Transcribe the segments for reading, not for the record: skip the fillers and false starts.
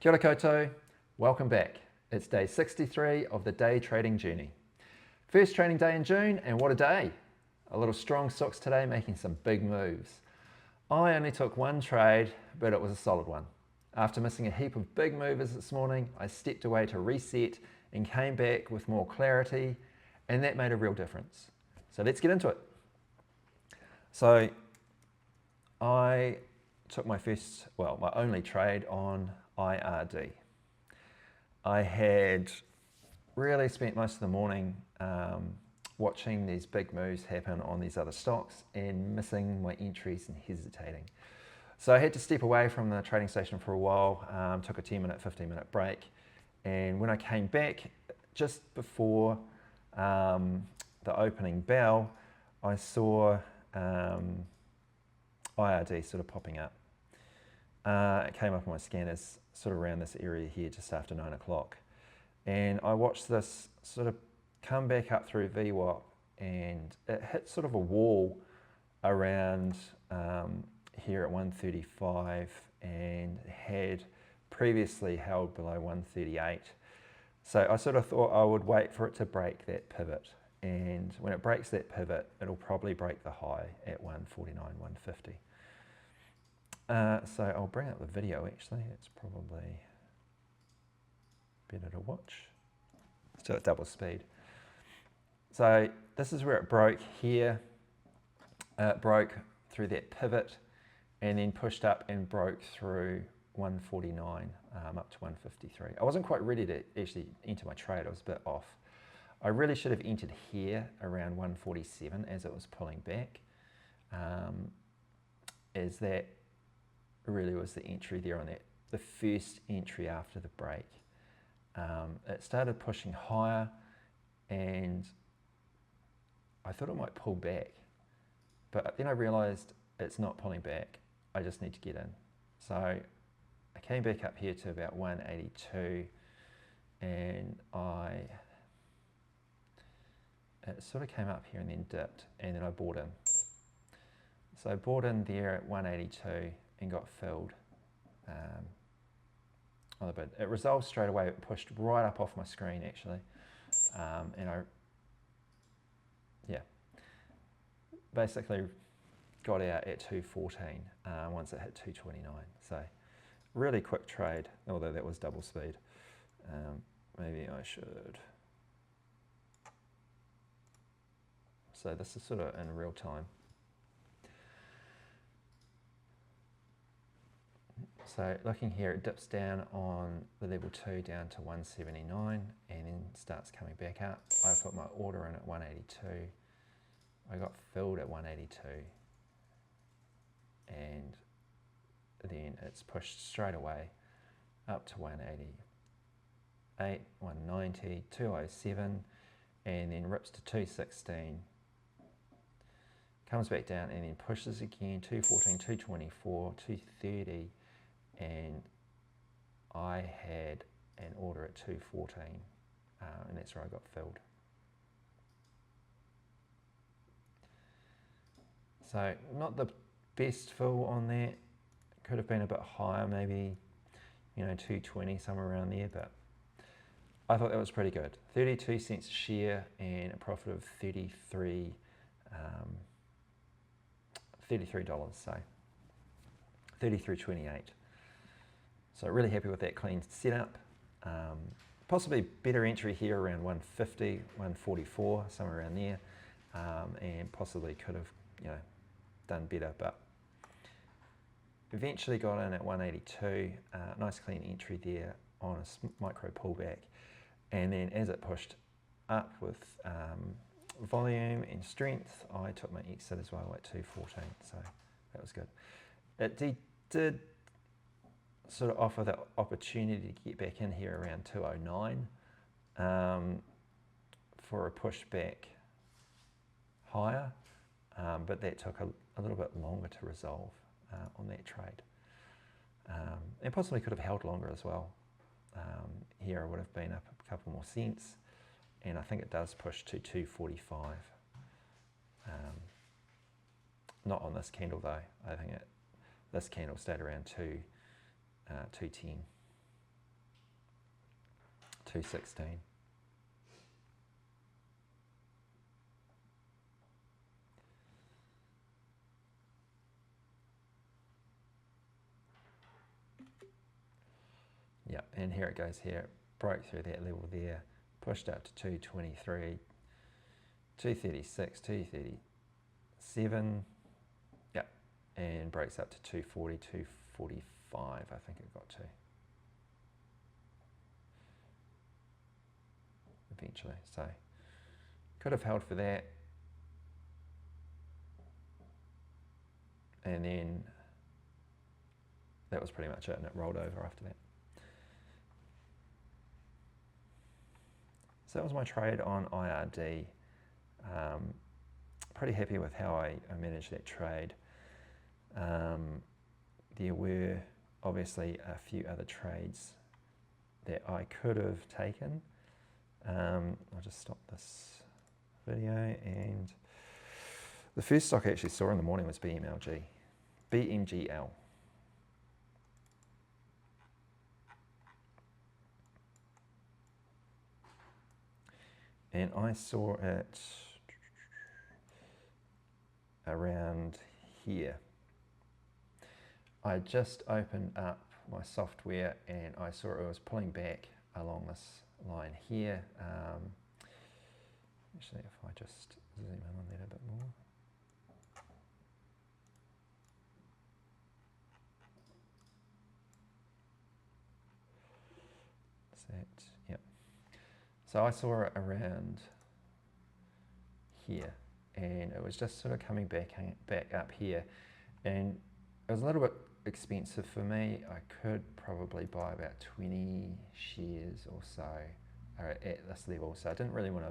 Kia ora koutou, welcome back. It's day 63 of the day trading journey. First trading day in June, and what a day. A little strong stocks today, making some big moves. I only took one trade, but it was a solid one. After missing a heap of big movers this morning, I stepped away to reset and came back with more clarity, and that made a real difference. So let's get into it. So I took my only trade on IRD. I had really spent most of the morning watching these big moves happen on these other stocks and missing my entries and hesitating. So I had to step away from the trading station for a while, took a 10-minute, 15-minute break, and when I came back just before the opening bell, I saw IRD sort of popping up. It came up on my scanners sort of around this area here just after 9 o'clock. And I watched this sort of come back up through VWAP, and it hit sort of a wall around here at 135 and had previously held below 138. So I sort of thought I would wait for it to break that pivot. And when it breaks that pivot, it'll probably break the high at 149, 150. So I'll bring up the video actually, it's probably better to watch. Let's do it double speed. So this is where it broke here. It broke through that pivot and then pushed up and broke through 149 up to 153. I wasn't quite ready to actually enter my trade, I was a bit off. I really should have entered here around 147 as it was pulling back, as that really was the entry there on that, the first entry after the break. It started pushing higher and I thought it might pull back, but then I realized it's not pulling back, I just need to get in. So I came back up here to about 182 and it sort of came up here and then dipped, and then I bought in. So I bought in there at 182 and got filled on the bid. It resolved straight away, it pushed right up off my screen actually. And I basically got out at 214 once it hit 229. So really quick trade, although that was double speed. Maybe I should. So this is sort of in real time. So looking here, it dips down on the level 2 down to 179 and then starts coming back up. I put my order in at 182. I got filled at 182 and then it's pushed straight away up to 188, 190, 207 and then rips to 216. Comes back down and then pushes again, 214, 224, 230, and I had an order at 214, and that's where I got filled. So not the best fill on that, could have been a bit higher, maybe 220, somewhere around there, but I thought that was pretty good. 32 cents a share and a profit of $33, so $33.28. So really happy with that clean setup. Possibly better entry here around 150, 144, somewhere around there, and possibly could have done better, but eventually got in at 182. Nice clean entry there on a micro pullback, and then as it pushed up with volume and strength, I took my exit as well at 214, so that was good. It did sort of offer the opportunity to get back in here around 209 for a push back higher, but that took a little bit longer to resolve on that trade. And possibly could have held longer as well. Here I would have been up a couple more cents, and I think it does push to 245. Not on this candle though. I think this candle stayed around 210. 216. Yeah, and here it goes here. It broke through that level there, pushed up to 223, 236, 237. Yeah, and breaks up to 240, 245, I think it got to. Eventually, so could have held for that. And then that was pretty much it, and it rolled over after that. So that was my trade on IRD. Pretty happy with how I managed that trade. There were obviously a few other trades that I could have taken. I'll just stop this video, and the first stock I actually saw in the morning was BMGL. And I saw it around here. I just opened up my software and I saw it was pulling back along this line here. Actually, if I just zoom in on that a bit more. Is that, yep. So I saw it around here, and it was just sort of coming back up here, and it was a little bit expensive for me. I could probably buy about 20 shares or so at this level, so I didn't really want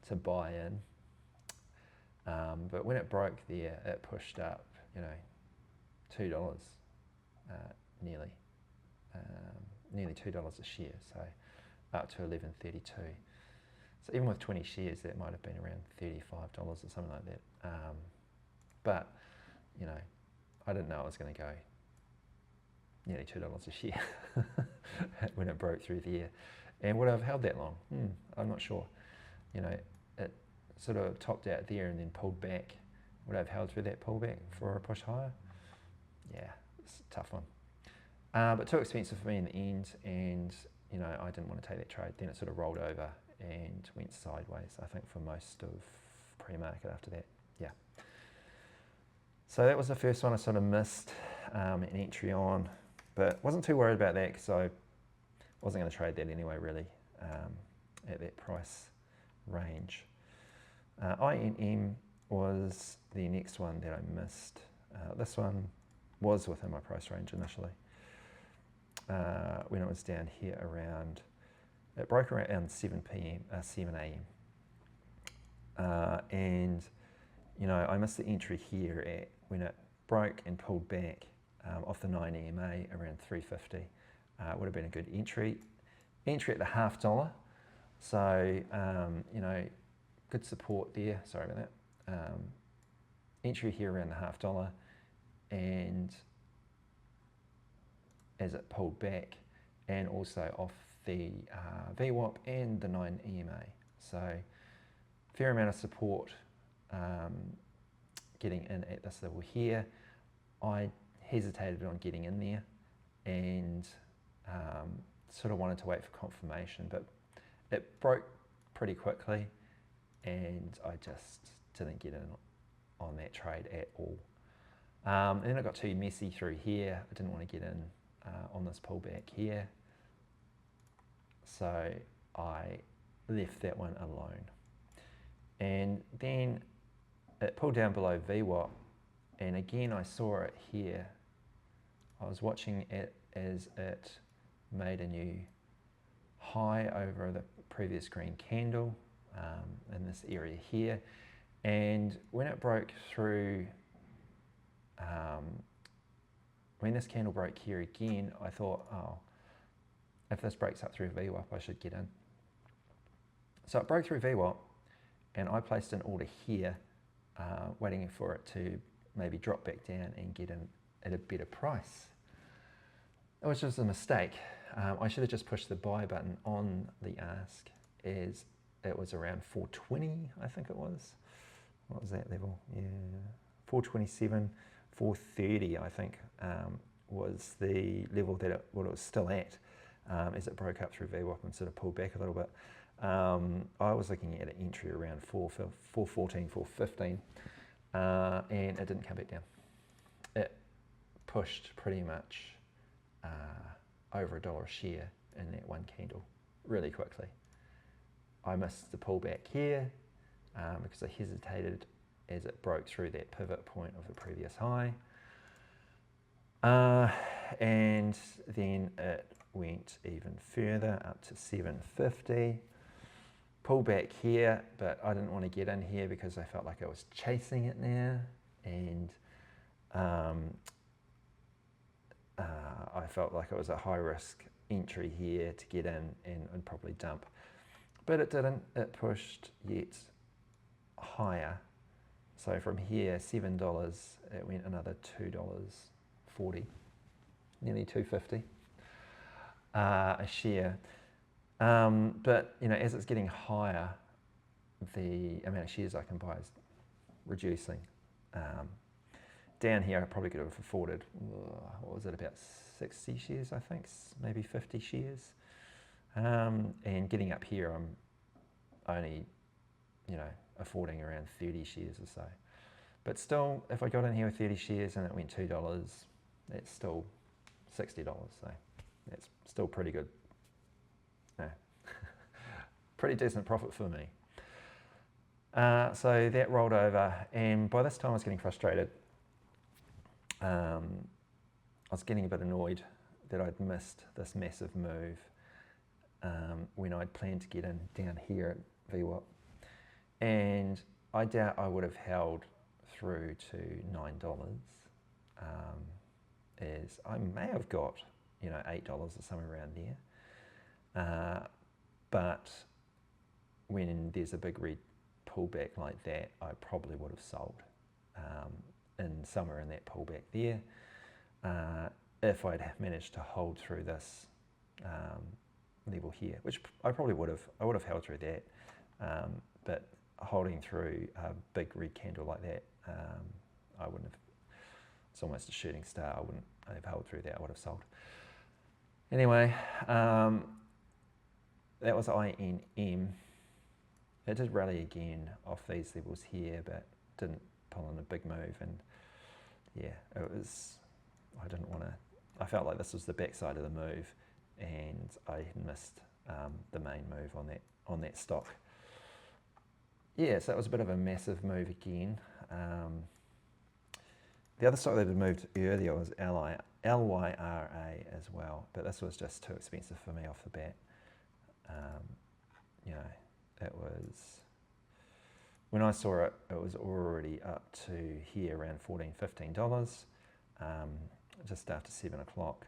to buy in. But when it broke there, it pushed up, $2, nearly $2 a share, so up to $11.32. So even with 20 shares, that might have been around $35 or something like that. But I didn't know it was going to go nearly $2 a share when it broke through there. And would I have held that long? I'm not sure. It sort of topped out there and then pulled back. Would I have held through that pullback for a push higher? Yeah, it's a tough one. But too expensive for me in the end, and I didn't want to take that trade. Then it sort of rolled over and went sideways, I think, for most of pre-market after that. Yeah. So that was the first one I sort of missed an entry on, but wasn't too worried about that because I wasn't going to trade that anyway, really, at that price range. INM was the next one that I missed. This one was within my price range initially. When it was down here around, it broke around 7 a.m. And I missed the entry here when it broke and pulled back off the 9 EMA around 350. Would have been a good entry at the $0.50. So good support there. Sorry about that. Entry here around the $0.50, and as it pulled back, and also off the VWAP and the 9 EMA. So fair amount of support getting in at this level here. I hesitated on getting in there and sort of wanted to wait for confirmation, but it broke pretty quickly and I just didn't get in on that trade at all. And then it got too messy through here. I didn't want to get in on this pullback here, so I left that one alone. And then it pulled down below VWAP, and again I saw it here. I was watching it as it made a new high over the previous green candle in this area here, and when it broke through, when this candle broke here again, I thought, oh, if this breaks up through VWAP, I should get in. So it broke through VWAP, and I placed an order here, waiting for it to maybe drop back down and get in at a better price, which was a mistake. I should have just pushed the buy button on the ask, as it was around 420, I think it was. What was that level? Yeah, 427, 430, I think, was the level that it was still at, as it broke up through VWAP and sort of pulled back a little bit. I was looking at an entry around 414, 415, and it didn't come back down. It pushed pretty much over $1 a share in that one candle really quickly. I missed the pullback here because I hesitated as it broke through that pivot point of the previous high. And then it went even further up to 750. Pull back here, but I didn't want to get in here because I felt like I was chasing it now, and I felt like it was a high risk entry here to get in and probably dump. But it didn't. It pushed yet higher. So from here, $7, it went another $2.40, nearly $2.50 a share. But you know, as it's getting higher, the amount of shares I can buy is reducing. Down here, I probably could have afforded, what was it, about 60 shares, I think, maybe 50 shares. And getting up here, I'm only, you know, affording around 30 shares or so. But still, if I got in here with 30 shares and it went $2, that's still $60. So that's still pretty good. No. Pretty decent profit for me. So that rolled over, and by this time I was getting frustrated. I was getting a bit annoyed that I'd missed this massive move when I'd planned to get in down here at VWAP. And I doubt I would have held through to $9, as I may have got, you know, $8 or somewhere around there. But when there's a big red pullback like that, I probably would have sold in somewhere in that pullback there, if I'd managed to hold through this level here, which I probably would have. I would have held through that, but holding through a big red candle like that, I wouldn't have. It's almost a shooting star. I wouldn't have held through that. I would have sold. Anyway, that was INM. It did rally again off these levels here, but didn't pull in a big move. And yeah, it was, I didn't want to, I felt like this was the backside of the move, and I missed the main move on that stock. Yeah, so it was a bit of a massive move again. The other stock that had moved earlier was LYRA as well, but this was just too expensive for me off the bat. You know, it was, when I saw it, it was already up to here around $14, $15, just after 7 o'clock.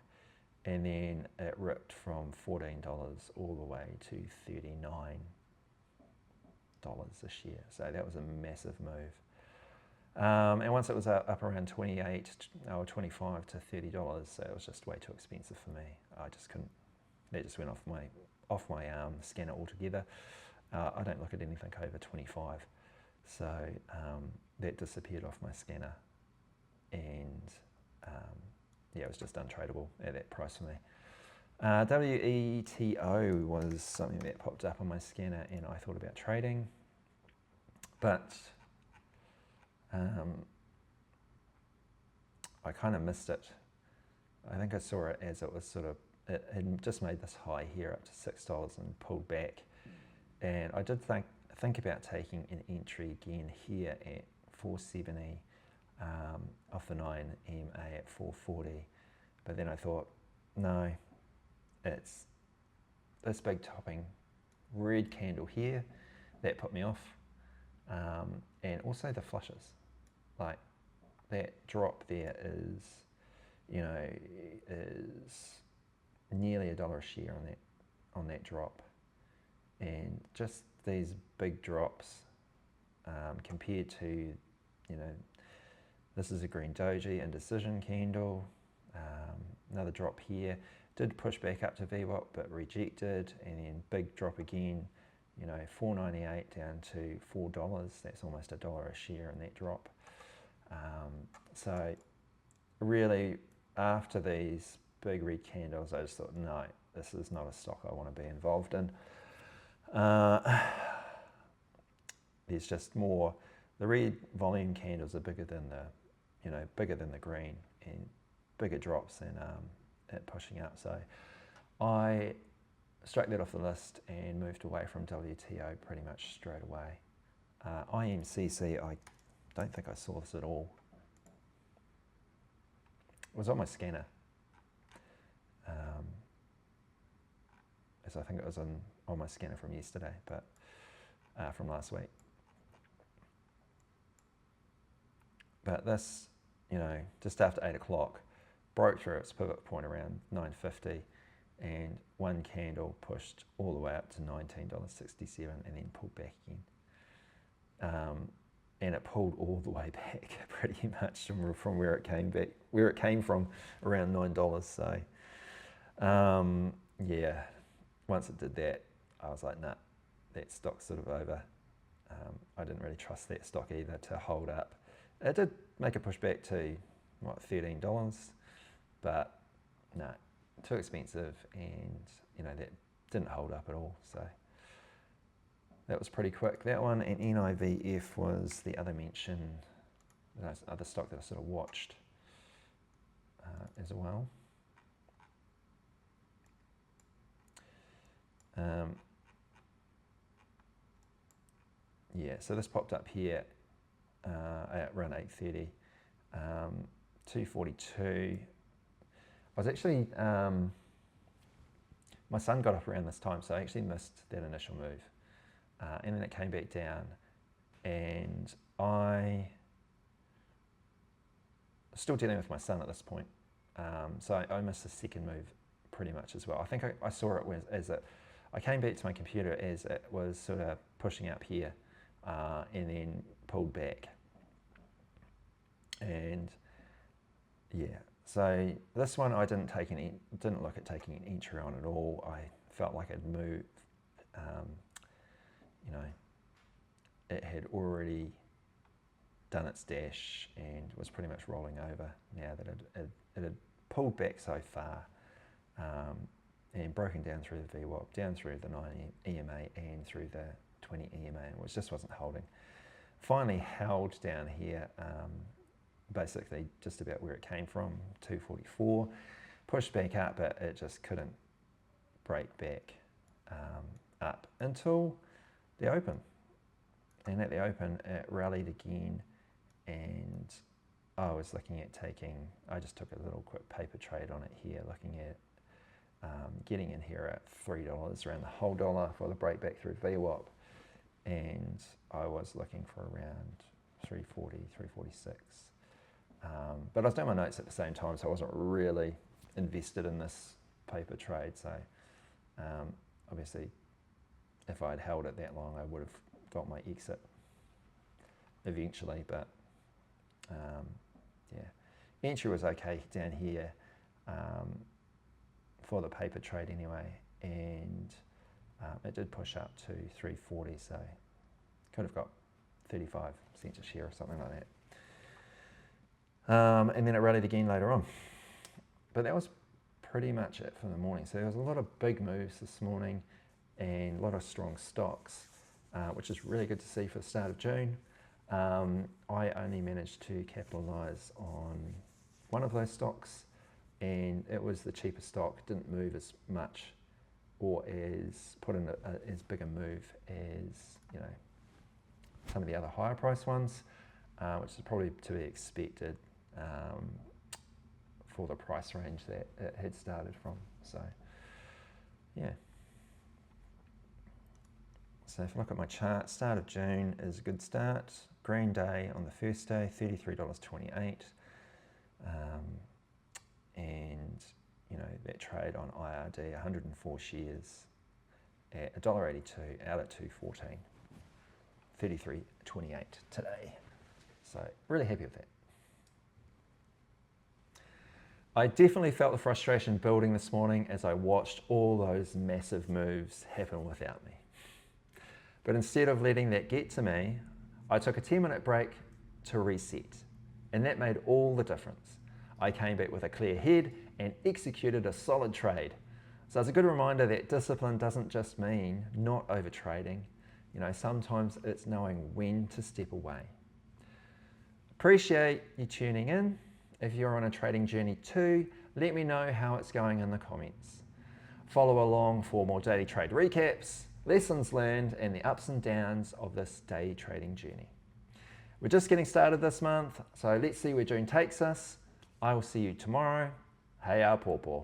And then it ripped from $14 all the way to $39 a share. So that was a massive move. And once it was up around 28 or 25 to $30, so it was just way too expensive for me. I just couldn't, that just went off my scanner altogether. I don't look at anything over 25. So that disappeared off my scanner, and yeah, it was just untradeable at that price for me. WETO was something that popped up on my scanner, and I thought about trading, but I kind of missed it. I think I saw it as it was sort of, it had just made this high here up to $6 and pulled back, and I did think about taking an entry again here at 470 off the 9 EMA at 440, but then I thought, no, it's this big topping red candle here that put me off, and also the flushes, like that drop there is, you know, is nearly $1 a share on that drop, and just these big drops compared to, you know, this is a green doji indecision candle, another drop here. Did push back up to VWAP, but rejected, and then big drop again, you know, $4.98 down to $4. That's almost $1 a share in that drop. So really, after these big red candles, I just thought, no, this is not a stock I want to be involved in. There's just more, the red volume candles are bigger than bigger than the green, and bigger drops than it pushing up. So I struck that off the list and moved away from WTO pretty much straight away. IMCC, I don't think I saw this at all. It was on my scanner. As I think it was on my scanner from yesterday, but from last week. But this, you know, just after 8 o'clock, broke through its pivot point around 9.50, and one candle pushed all the way up to $19.67 and then pulled back again. And it pulled all the way back pretty much from where it came from, around $9. So yeah, once it did that, I was like, nah, that stock's sort of over. I didn't really trust that stock either to hold up. It did make a pushback to what, $13, but no, too expensive, and you know, that didn't hold up at all. So that was pretty quick, that one. And NIVF was the other mention, the other stock that I sort of watched as well. Yeah, so this popped up here at around 8:30, 242. I was actually, my son got up around this time, so I actually missed that initial move. And then it came back down, and I was still dealing with my son at this point. So I missed the second move pretty much as well. I think I saw it as I came back to my computer as it was sort of pushing up here, and then pulled back. And yeah, so this one I didn't look at taking an entry on at all. I felt like it'd moved, you know, it had already done its dash and was pretty much rolling over now that it had pulled back so far, and broken down through the VWAP, down through the 90 EMA and through the 20 EMA, which just wasn't holding. Finally held down here, basically just about where it came from, 244, pushed back up, but it just couldn't break back up until the open. And at the open, it rallied again, and I was looking at I just took a little quick paper trade on it here, looking at getting in here at $3, around the whole dollar for the breakback through VWAP. And I was looking for around 340, 346. But I was doing my notes at the same time, so I wasn't really invested in this paper trade. So obviously, if I'd held it that long, I would have got my exit eventually. But yeah, entry was okay down here for the paper trade anyway, and it did push up to 340, so could have got 35 cents a share or something like that. And then it rallied again later on. But that was pretty much it for the morning. So there was a lot of big moves this morning and a lot of strong stocks, which is really good to see for the start of June. I only managed to capitalize on one of those stocks, and it was the cheaper stock. Didn't move as much or put in as big a move as, you know, some of the other higher price ones, which is probably to be expected for the price range that it had started from. So yeah. So if I look at my chart, start of June is a good start. Green day on the first day, $33.28. And you know, that trade on IRD, 104 shares at $1.82 out at 214. 33.28 today. So really happy with that. I definitely felt the frustration building this morning as I watched all those massive moves happen without me. But instead of letting that get to me, I took a 10-minute break to reset, and that made all the difference. I came back with a clear head and executed a solid trade. So it's a good reminder that discipline doesn't just mean not over trading. Sometimes it's knowing when to step away. Appreciate you tuning in. If you're on a trading journey too, let me know how it's going in the comments. Follow along for more daily trade recaps, lessons learned, and the ups and downs of this day trading journey. We're just getting started this month, so let's see where June takes us. I will see you tomorrow. Hei a pōpō.